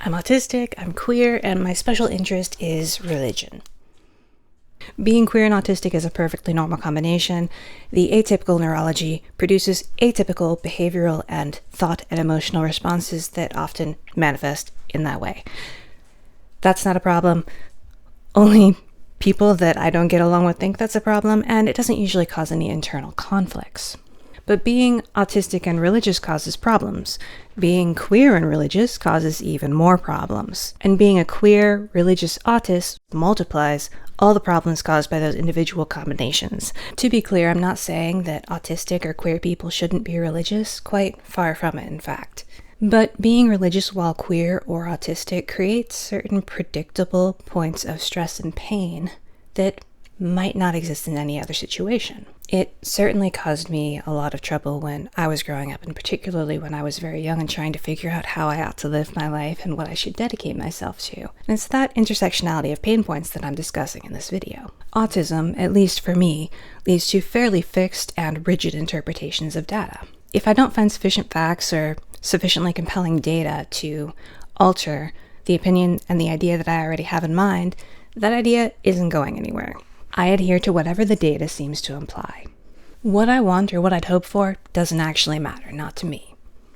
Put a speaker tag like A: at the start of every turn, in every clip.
A: I'm autistic, I'm queer, and my special interest is religion. Being queer and autistic is a perfectly normal combination. The atypical neurology produces atypical behavioral and thought and emotional responses that often manifest in that way. That's not a problem. Only people that I don't get along with think that's a problem, and it doesn't usually cause any internal conflicts. But being autistic and religious causes problems. Being queer and religious causes even more problems. And being a queer, religious autist multiplies all the problems caused by those individual combinations. To be clear, I'm not saying that autistic or queer people shouldn't be religious, quite far from it, in fact. But being religious while queer or autistic creates certain predictable points of stress and pain that might not exist in any other situation. It certainly caused me a lot of trouble when I was growing up, and particularly when I was very young and trying to figure out how I ought to live my life and what I should dedicate myself to. And it's that intersectionality of pain points that I'm discussing in this video. Autism, at least for me, leads to fairly fixed and rigid interpretations of data. If I don't find sufficient facts or sufficiently compelling data to alter the opinion and the idea that I already have in mind, that idea isn't going anywhere. I adhere to whatever the data seems to imply. What I want or what I'd hope for doesn't actually matter, not to me.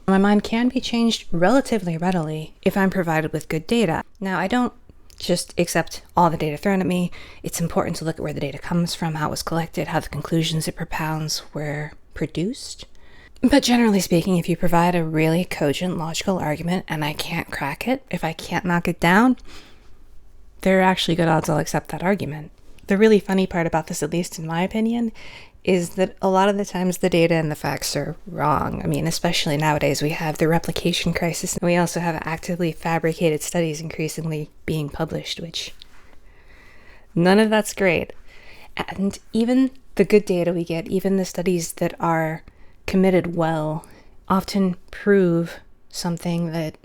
A: My mind can be changed relatively readily if I'm provided with good data. Now, I don't just accept all the data thrown at me. It's important to look at where the data comes from, how it was collected, how the conclusions it propounds were produced. But generally speaking, if you provide a really cogent, logical argument and I can't crack it, if I can't knock it down, there are actually good odds I'll accept that argument. The really funny part about this, at least in my opinion, is that a lot of the times the data and the facts are wrong. I mean, especially nowadays, we have the replication crisis, and we also have actively fabricated studies increasingly being published, which none of that's great. And even the good data we get, even the studies that are committed well, often prove something that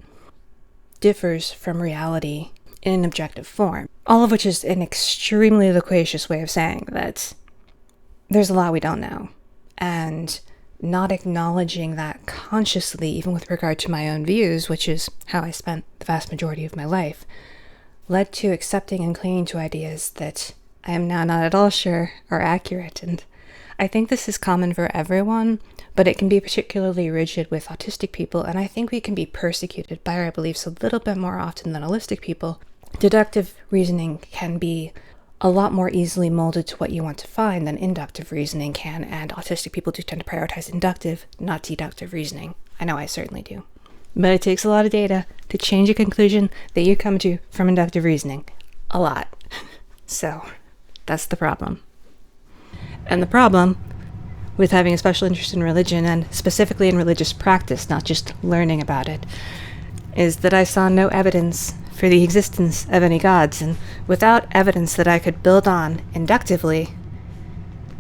A: differs from reality in an objective form. All of which is an extremely loquacious way of saying that there's a lot we don't know. And not acknowledging that consciously, even with regard to my own views, which is how I spent the vast majority of my life, led to accepting and clinging to ideas that I am now not at all sure are accurate. And I think this is common for everyone, but it can be particularly rigid with autistic people, and I think we can be persecuted by our beliefs a little bit more often than holistic people. Deductive reasoning can be a lot more easily molded to what you want to find than inductive reasoning can, and autistic people do tend to prioritize inductive, not deductive reasoning. I know I certainly do. But it takes a lot of data to change a conclusion that you come to from inductive reasoning. A lot. So, that's the problem. And the problem with having a special interest in religion, and specifically in religious practice, not just learning about it, is that I saw no evidence for the existence of any gods, and without evidence that I could build on inductively,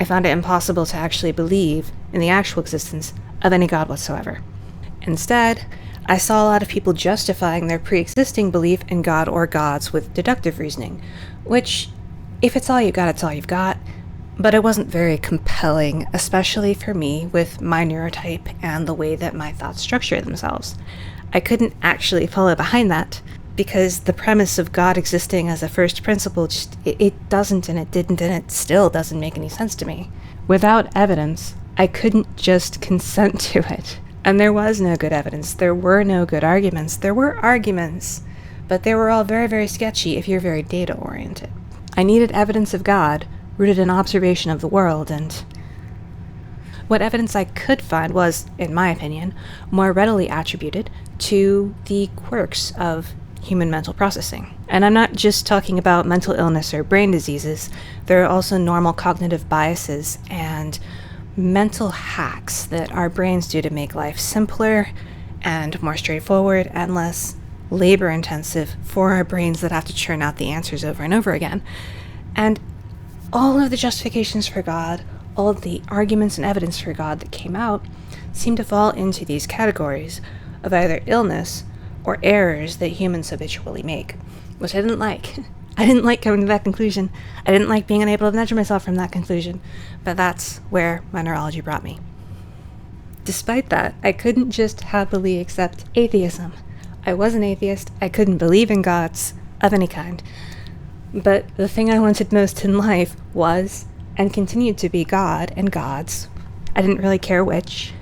A: I found it impossible to actually believe in the actual existence of any god whatsoever. Instead, I saw a lot of people justifying their pre-existing belief in God or gods with deductive reasoning, which, if it's all you got, it's all you've got, but it wasn't very compelling, especially for me with my neurotype and the way that my thoughts structure themselves. I couldn't actually follow behind that, because the premise of God existing as a first principle just, it doesn't, and it didn't, and it still doesn't make any sense to me. Without evidence, I couldn't just consent to it. And there was no good evidence. There were no good arguments. There were arguments, but they were all very, very sketchy if you're very data-oriented. I needed evidence of God, rooted in observation of the world, and what evidence I could find was, in my opinion, more readily attributed to the quirks of human mental processing. And I'm not just talking about mental illness or brain diseases. There are also normal cognitive biases and mental hacks that our brains do to make life simpler and more straightforward and less labor-intensive for our brains that have to churn out the answers over and over again. And all of the justifications for God, all of the arguments and evidence for God that came out seem to fall into these categories of either illness or errors that humans habitually make, which I didn't like. I didn't like coming to that conclusion. I didn't like being unable to nudge myself from that conclusion, but that's where my neurology brought me. Despite that, I couldn't just happily accept atheism. I was an atheist. I couldn't believe in gods of any kind. But the thing I wanted most in life was, and continued to be, God and gods. I didn't really care which.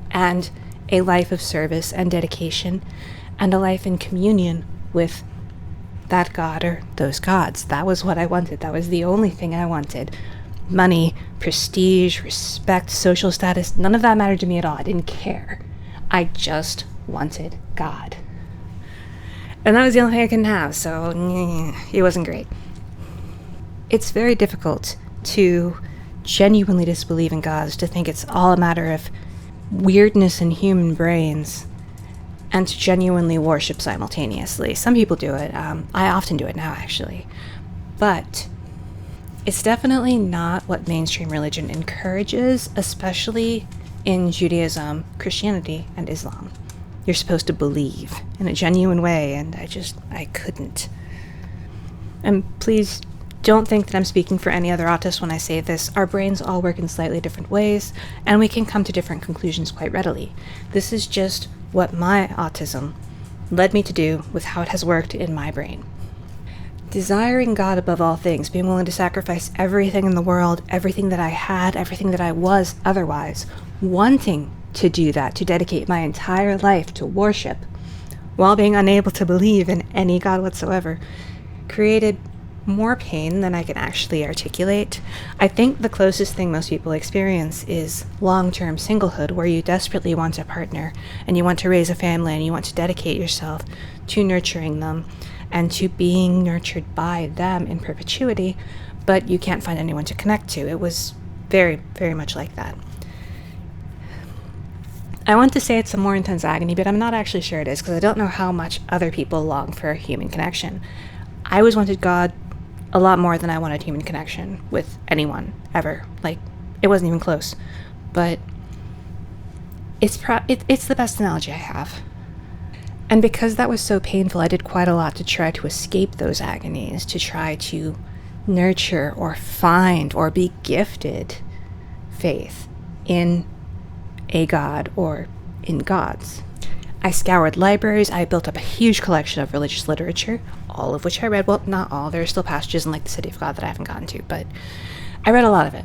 A: And a life of service and dedication, and a life in communion with that God or those gods. That was what I wanted. That was the only thing I wanted. Money, prestige, respect, social status, none of that mattered to me at all. I didn't care. I just wanted God. And that was the only thing I couldn't have, so it wasn't great. It's very difficult to genuinely disbelieve in gods, to think it's all a matter of weirdness in human brains, and to genuinely worship simultaneously. Some people do it. I often do it now, actually. But it's definitely not what mainstream religion encourages, especially in Judaism, Christianity, and Islam. You're supposed to believe in a genuine way, and I couldn't. And please don't think that I'm speaking for any other autists when I say this. Our brains all work in slightly different ways, and we can come to different conclusions quite readily. This is just what my autism led me to do with how it has worked in my brain. Desiring God above all things, being willing to sacrifice everything in the world, everything that I had, everything that I was otherwise, wanting to do that, to dedicate my entire life to worship, while being unable to believe in any God whatsoever, created more pain than I can actually articulate. I think the closest thing most people experience is long-term singlehood, where you desperately want a partner, and you want to raise a family, and you want to dedicate yourself to nurturing them, and to being nurtured by them in perpetuity, but you can't find anyone to connect to. It was very, very much like that. I want to say it's a more intense agony, but I'm not actually sure it is, because I don't know how much other people long for human connection. I always wanted God a lot more than I wanted human connection with anyone, ever. Like, it wasn't even close. But it's the best analogy I have. And because that was so painful, I did quite a lot to try to escape those agonies, to try to nurture or find or be gifted faith in a god or in gods. I scoured libraries. I built up a huge collection of religious literature, all of which I read. Well, not all. There are still passages in, like, the City of God that I haven't gotten to, but I read a lot of it.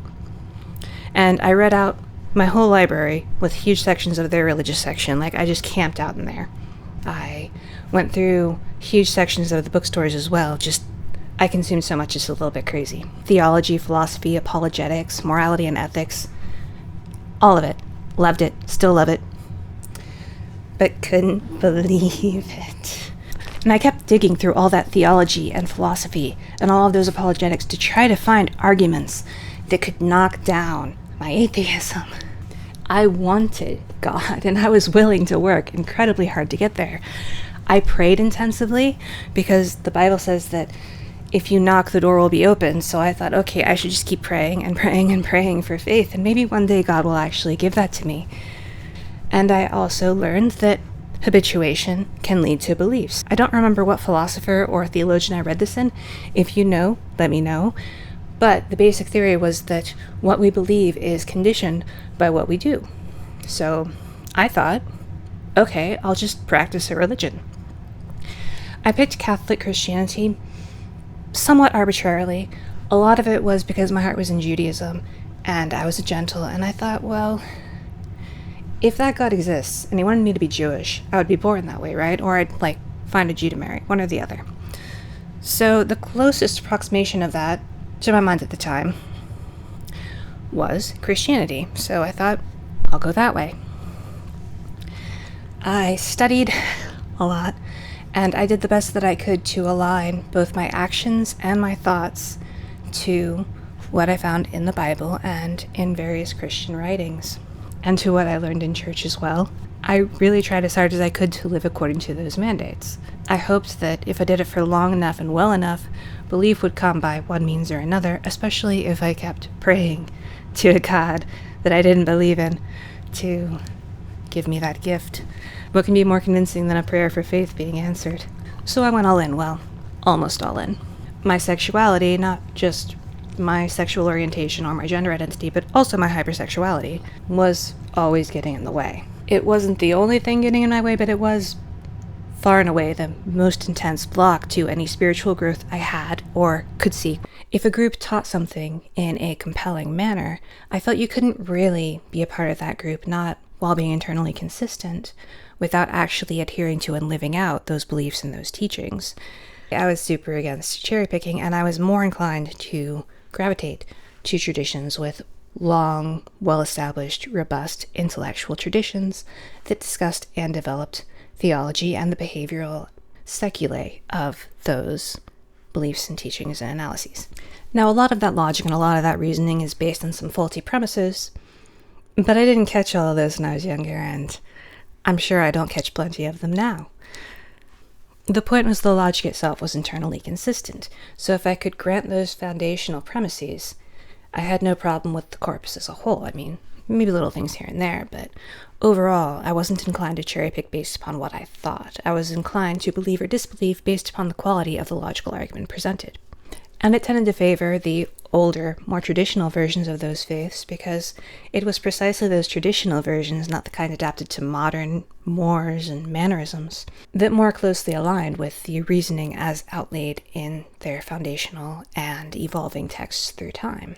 A: And I read out my whole library with huge sections of their religious section. Like, I just camped out in there. I went through huge sections of the bookstores as well. I consumed so much, it's a little bit crazy. Theology, philosophy, apologetics, morality and ethics. All of it. Loved it. Still love it. But couldn't believe it. And I kept digging through all that theology and philosophy and all of those apologetics to try to find arguments that could knock down my atheism. I wanted God, and I was willing to work incredibly hard to get there. I prayed intensively because the Bible says that if you knock, the door will be open. So I thought, okay, I should just keep praying and praying and praying for faith, and maybe one day God will actually give that to me. And I also learned that habituation can lead to beliefs. I don't remember what philosopher or theologian I read this in. If you know, let me know. But the basic theory was that what we believe is conditioned by what we do. So I thought, okay, I'll just practice a religion. I picked Catholic Christianity somewhat arbitrarily. A lot of it was because my heart was in Judaism, and I was a gentle, and I thought, well, if that God exists and he wanted me to be Jewish, I would be born that way, right? Or I'd, find a Jew to marry, one or the other. So the closest approximation of that to my mind at the time was Christianity. So I thought, I'll go that way. I studied a lot, and I did the best that I could to align both my actions and my thoughts to what I found in the Bible and in various Christian writings, and to what I learned in church as well. I really tried as hard as I could to live according to those mandates. I hoped that if I did it for long enough and well enough, belief would come by one means or another, especially if I kept praying to a God that I didn't believe in to give me that gift. What can be more convincing than a prayer for faith being answered? So I went all in, well, almost all in. My sexuality, not just my sexual orientation or my gender identity, but also my hypersexuality, was always getting in the way. It wasn't the only thing getting in my way, but it was far and away the most intense block to any spiritual growth I had or could see. If a group taught something in a compelling manner, I felt you couldn't really be a part of that group, not while being internally consistent, without actually adhering to and living out those beliefs and those teachings. I was super against cherry picking, and I was more inclined to gravitate to traditions with long, well-established, robust intellectual traditions that discussed and developed theology and the behavioral seculae of those beliefs and teachings and analyses. Now, a lot of that logic and a lot of that reasoning is based on some faulty premises, but I didn't catch all of those when I was younger, and I'm sure I don't catch plenty of them now. The point was the logic itself was internally consistent, so if I could grant those foundational premises, I had no problem with the corpus as a whole. I mean, maybe little things here and there, but overall, I wasn't inclined to cherry pick based upon what I thought. I was inclined to believe or disbelieve based upon the quality of the logical argument presented. And it tended to favor the older, more traditional versions of those faiths because it was precisely those traditional versions, not the kind adapted to modern mores and mannerisms, that more closely aligned with the reasoning as outlaid in their foundational and evolving texts through time.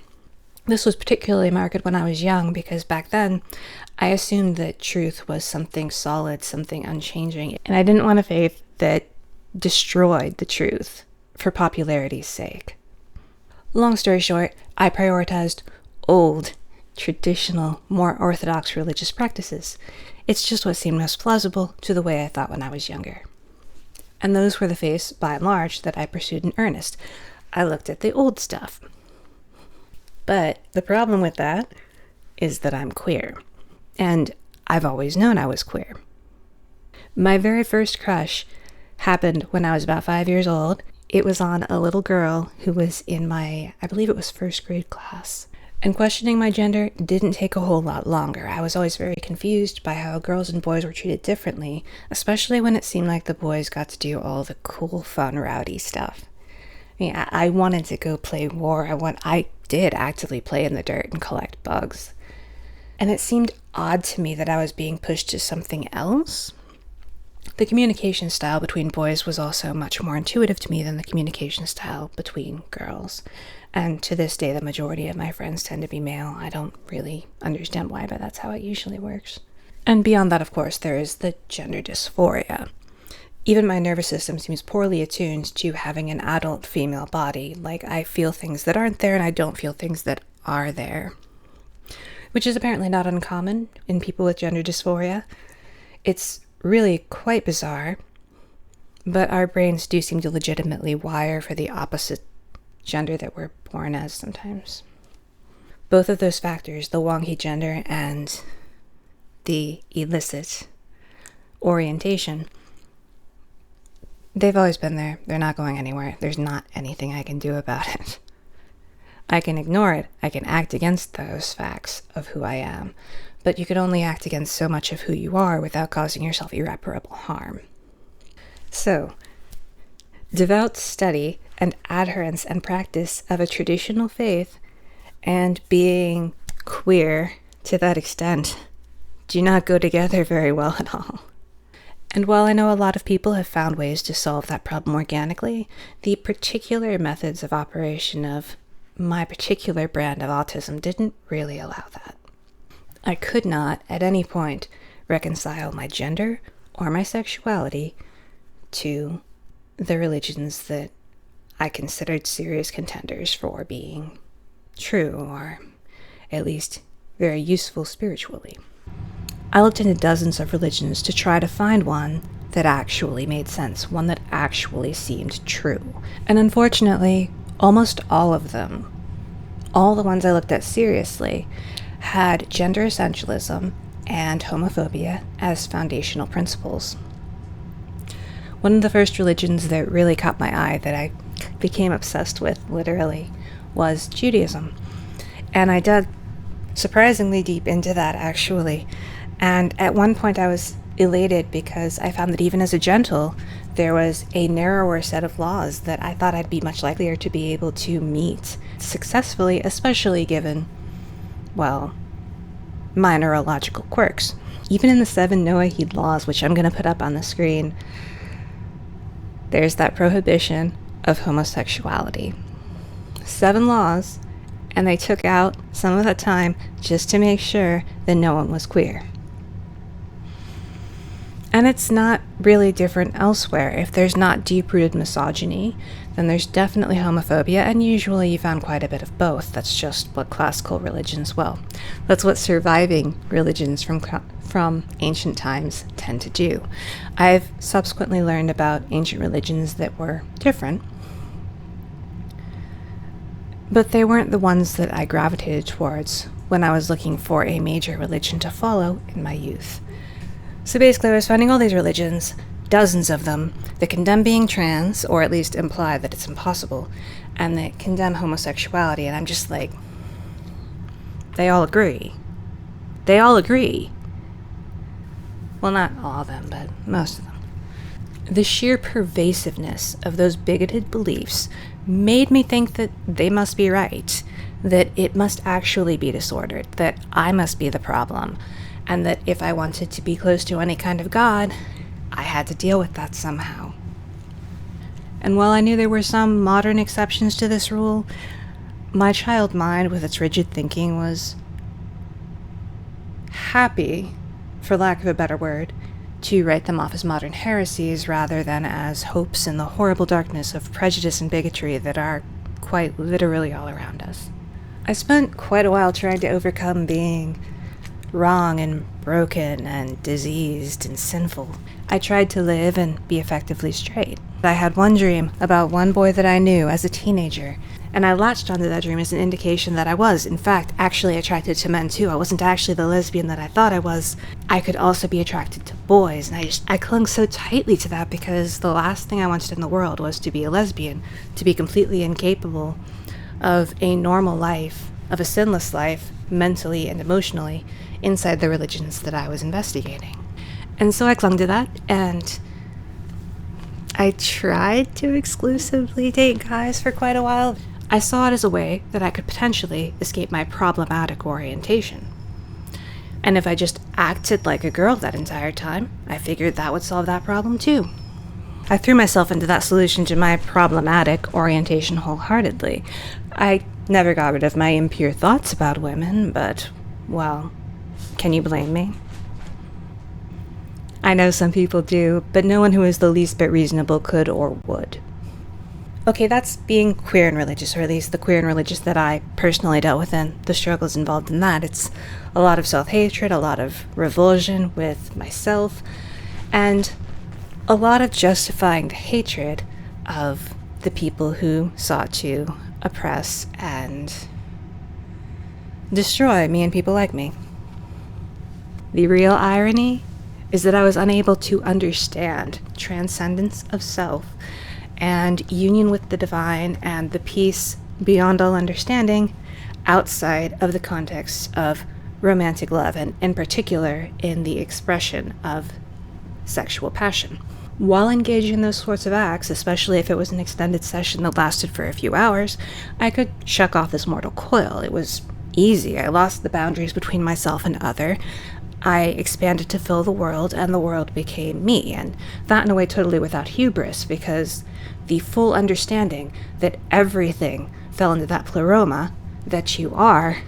A: This was particularly marked when I was young because back then I assumed that truth was something solid, something unchanging, and I didn't want a faith that destroyed the truth for popularity's sake. Long story short, I prioritized old, traditional, more orthodox religious practices. It's just what seemed most plausible to the way I thought when I was younger. And those were the faiths, by and large, that I pursued in earnest. I looked at the old stuff. But the problem with that is that I'm queer. And I've always known I was queer. My very first crush happened when I was about 5 years old. It was on a little girl who was in my, I believe it was first grade class. And questioning my gender didn't take a whole lot longer. I was always very confused by how girls and boys were treated differently, especially when it seemed like the boys got to do all the cool, fun, rowdy stuff. I mean, I wanted to go play war. I did actively play in the dirt and collect bugs. And it seemed odd to me that I was being pushed to something else. The communication style between boys was also much more intuitive to me than the communication style between girls. And to this day, the majority of my friends tend to be male. I don't really understand why, but that's how it usually works. And beyond that, of course, there is the gender dysphoria. Even my nervous system seems poorly attuned to having an adult female body. Like, I feel things that aren't there and I don't feel things that are there. Which is apparently not uncommon in people with gender dysphoria. It's really quite bizarre, but our brains do seem to legitimately wire for the opposite gender that we're born as sometimes. Both of those factors, the wonky gender and the illicit orientation, they've always been there. They're not going anywhere. There's not anything I can do about it. I can ignore it. I can act against those facts of who I am. But you can only act against so much of who you are without causing yourself irreparable harm. So, devout study and adherence and practice of a traditional faith and being queer to that extent do not go together very well at all. And while I know a lot of people have found ways to solve that problem organically, the particular methods of operation of my particular brand of autism didn't really allow that. I could not, at any point, reconcile my gender or my sexuality to the religions that I considered serious contenders for being true, or at least very useful spiritually. I looked into dozens of religions to try to find one that actually made sense, one that actually seemed true. And unfortunately, almost all of them, all the ones I looked at seriously, had gender essentialism and homophobia as foundational principles. One of the first religions that really caught my eye, that I became obsessed with, literally, was Judaism. And I dug surprisingly deep into that, actually. And at one point I was elated because I found that even as a gentle, there was a narrower set of laws that I thought I'd be much likelier to be able to meet successfully, especially given, well, my neurological quirks. Even in the 7 Noahide laws, which I'm going to put up on the screen, there's that prohibition of homosexuality. 7 laws, and they took out some of that time just to make sure that no one was queer. And it's not really different elsewhere. If there's not deep-rooted misogyny, then there's definitely homophobia, and usually you found quite a bit of both. That's just what classical religions, well, that's what surviving religions from ancient times tend to do. I've subsequently learned about ancient religions that were different, but they weren't the ones that I gravitated towards when I was looking for a major religion to follow in my youth. So basically, I was finding all these religions, dozens of them, that condemn being trans, or at least imply that it's impossible, and that condemn homosexuality, and I'm just like, they all agree. They all agree. Well, not all of them, but most of them. The sheer pervasiveness of those bigoted beliefs made me think that they must be right, that it must actually be disordered, that I must be the problem, and that if I wanted to be close to any kind of God, I had to deal with that somehow. And while I knew there were some modern exceptions to this rule, my child mind with its rigid thinking was happy, for lack of a better word, to write them off as modern heresies rather than as hopes in the horrible darkness of prejudice and bigotry that are quite literally all around us. I spent quite a while trying to overcome being wrong and broken and diseased and sinful. I tried to live and be effectively straight. I had one dream about one boy that I knew as a teenager, and I latched onto that dream as an indication that I was, in fact, actually attracted to men too. I wasn't actually the lesbian that I thought I was. I could also be attracted to boys, and I clung so tightly to that because the last thing I wanted in the world was to be a lesbian, to be completely incapable of a normal life, of a sinless life, mentally and emotionally, inside the religions that I was investigating. And so I clung to that, and I tried to exclusively date guys for quite a while. I saw it as a way that I could potentially escape my problematic orientation. And if I just acted like a girl that entire time, I figured that would solve that problem too. I threw myself into that solution to my problematic orientation wholeheartedly. I never got rid of my impure thoughts about women, but, well, can you blame me? I know some people do, but no one who is the least bit reasonable could or would. Okay, that's being queer and religious, or at least the queer and religious that I personally dealt with and the struggles involved in that. It's a lot of self-hatred, a lot of revulsion with myself, and a lot of justifying the hatred of the people who sought to oppress and destroy me and people like me. The real irony is that I was unable to understand transcendence of self and union with the divine and the peace beyond all understanding outside of the context of romantic love, and in particular in the expression of sexual passion. While engaging in those sorts of acts, especially if it was an extended session that lasted for a few hours, I could shuck off this mortal coil. It was easy. I lost the boundaries between myself and other. I expanded to fill the world, and the world became me, and that in a way totally without hubris, because the full understanding that everything fell into that pleroma that you are,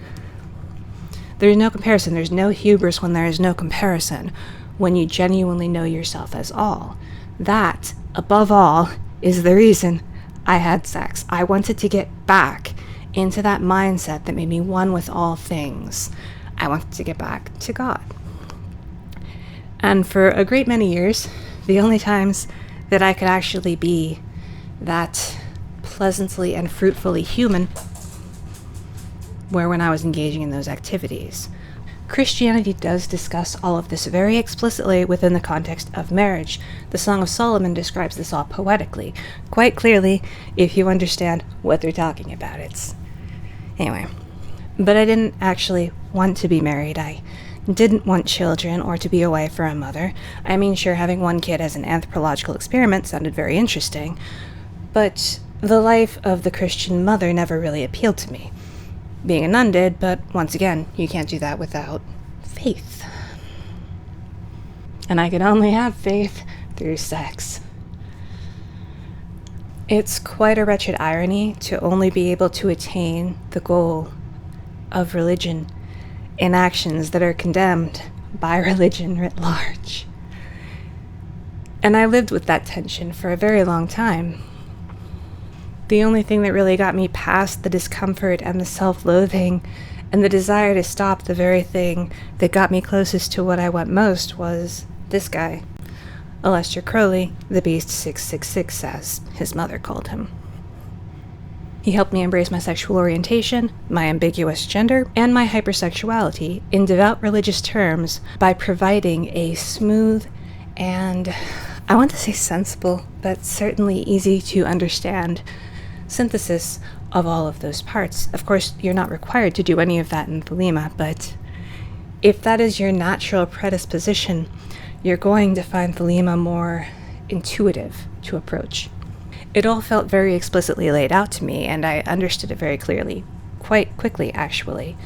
A: there's no comparison. There's no hubris when there is no comparison, when you genuinely know yourself as all. That, above all, is the reason I had sex. I wanted to get back into that mindset that made me one with all things. I wanted to get back to God. And for a great many years, the only times that I could actually be that pleasantly and fruitfully human were when I was engaging in those activities. Christianity does discuss all of this very explicitly within the context of marriage. The Song of Solomon describes this all poetically, quite clearly, if you understand what they're talking about. Anyway, but I didn't actually want to be married. I didn't want children or to be a wife or a mother. I mean, sure, having one kid as an anthropological experiment sounded very interesting, but the life of the Christian mother never really appealed to me. Being a nun did, but once again, you can't do that without faith. And I could only have faith through sex. It's quite a wretched irony to only be able to attain the goal of religion in actions that are condemned by religion writ large. And I lived with that tension for a very long time. The only thing that really got me past the discomfort and the self-loathing and the desire to stop the very thing that got me closest to what I want most was this guy, Aleister Crowley, the Beast 666, as his mother called him. He helped me embrace my sexual orientation, my ambiguous gender, and my hypersexuality in devout religious terms by providing a smooth and, I want to say sensible, but certainly easy to understand synthesis of all of those parts. Of course, you're not required to do any of that in Thelema, but if that is your natural predisposition, you're going to find Thelema more intuitive to approach. It all felt very explicitly laid out to me, and I understood it very clearly, quite quickly actually,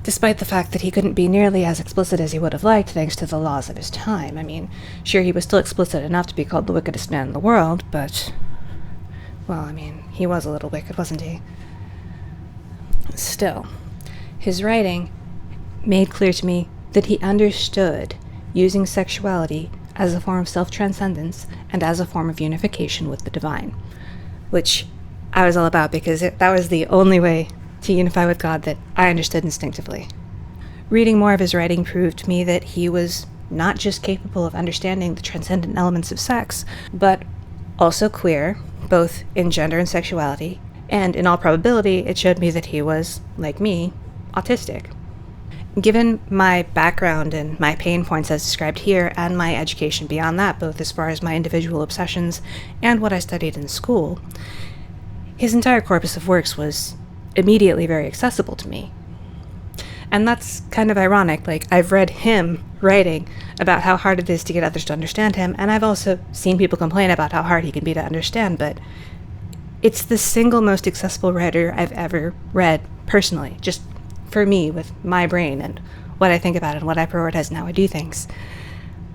A: despite the fact that he couldn't be nearly as explicit as he would have liked thanks to the laws of his time. I mean, sure, he was still explicit enough to be called the wickedest man in the world, but, well, I mean, he was a little wicked, wasn't he? Still, his writing made clear to me that he understood using sexuality as a form of self-transcendence and as a form of unification with the divine, which I was all about because that was the only way to unify with God that I understood instinctively. Reading more of his writing proved to me that he was not just capable of understanding the transcendent elements of sex, but also queer, both in gender and sexuality, and in all probability, it showed me that he was, like me, autistic. Given my background and my pain points as described here, and my education beyond that, both as far as my individual obsessions and what I studied in school, his entire corpus of works was immediately very accessible to me. And that's kind of ironic. Like, I've read him writing about how hard it is to get others to understand him, and I've also seen people complain about how hard he can be to understand, but it's the single most accessible writer I've ever read personally, just for me, with my brain and what I think about it and what I prioritize and how I do things.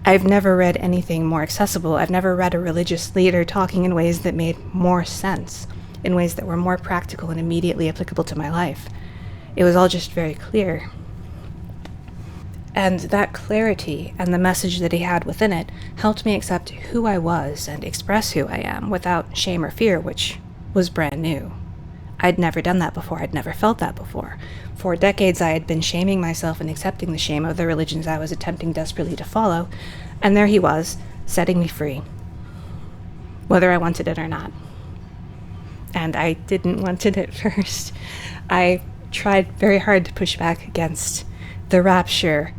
A: I've never read anything more accessible. I've never read a religious leader talking in ways that made more sense, in ways that were more practical and immediately applicable to my life. It was all just very clear. And that clarity and the message that he had within it helped me accept who I was and express who I am without shame or fear, which was brand new. I'd never done that before. I'd never felt that before. For decades, I had been shaming myself and accepting the shame of the religions I was attempting desperately to follow, and there he was, setting me free, whether I wanted it or not. And I didn't want it at first. I tried very hard to push back against the rapture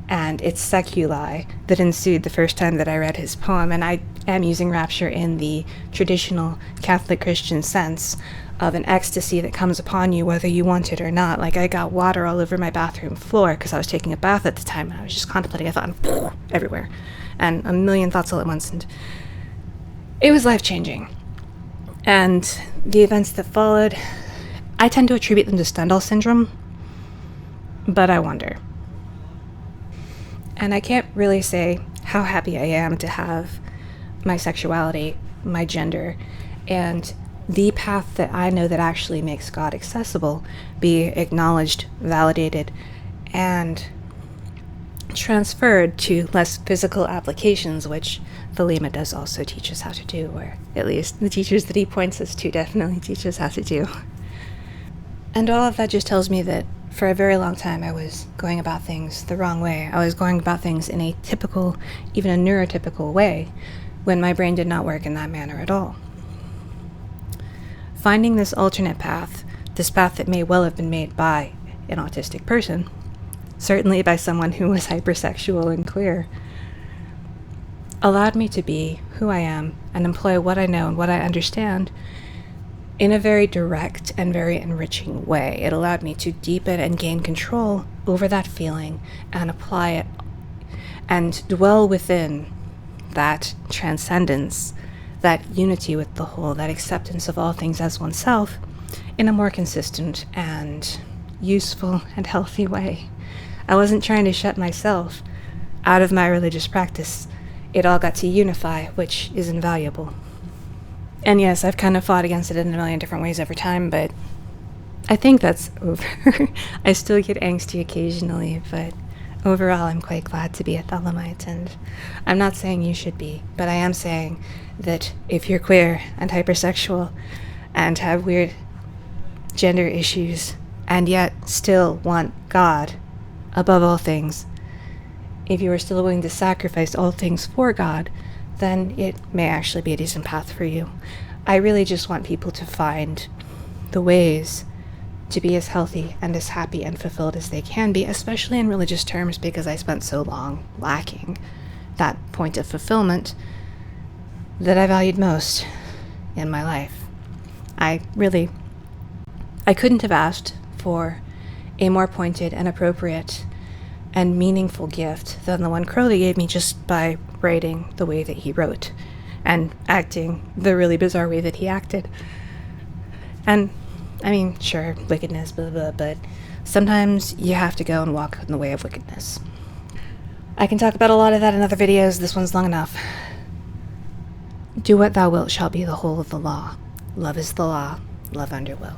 A: and its seculi that ensued the first time that I read his poem, and I am using rapture in the traditional Catholic Christian sense of an ecstasy that comes upon you whether you want it or not. Like, I got water all over my bathroom floor because I was taking a bath at the time, and I was just contemplating a thought and everywhere, and a million thoughts all at once, and it was life-changing. And the events that followed, I tend to attribute them to Stendhal syndrome, but I wonder. And I can't really say how happy I am to have my sexuality, my gender, and the path that I know that actually makes God accessible be acknowledged, validated, and transferred to less physical applications, which Thelema does also teach us how to do, or at least the teachers that he points us to definitely teach us how to do. And all of that just tells me that for a very long time I was going about things the wrong way. I was going about things in a typical, even a neurotypical way, when my brain did not work in that manner at all. Finding this alternate path, this path that may well have been made by an autistic person, certainly by someone who was hypersexual and queer, allowed me to be who I am and employ what I know and what I understand in a very direct and very enriching way. It allowed me to deepen and gain control over that feeling and apply it and dwell within that transcendence, that unity with the whole, that acceptance of all things as oneself in a more consistent and useful and healthy way. I wasn't trying to shut myself out of my religious practice. It all got to unify, which is invaluable. And yes, I've kind of fought against it in a million different ways over time, but I think that's over. I still get angsty occasionally, but overall I'm quite glad to be a Thelemite, and I'm not saying you should be, but I am saying that if you're queer and hypersexual and have weird gender issues and yet still want God above all things, if you are still willing to sacrifice all things for God, then it may actually be a decent path for you. I really just want people to find the ways to be as healthy and as happy and fulfilled as they can be, especially in religious terms, because I spent so long lacking that point of fulfillment that I valued most in my life. I couldn't have asked for a more pointed and appropriate and meaningful gift than the one Crowley gave me, just by writing the way that he wrote and acting the really bizarre way that he acted. And I mean, sure, wickedness, blah, blah, blah, but sometimes you have to go and walk in the way of wickedness. I can talk about a lot of that in other videos. This one's long enough. Do what thou wilt shall be the whole of the law. Love is the law. Love under will.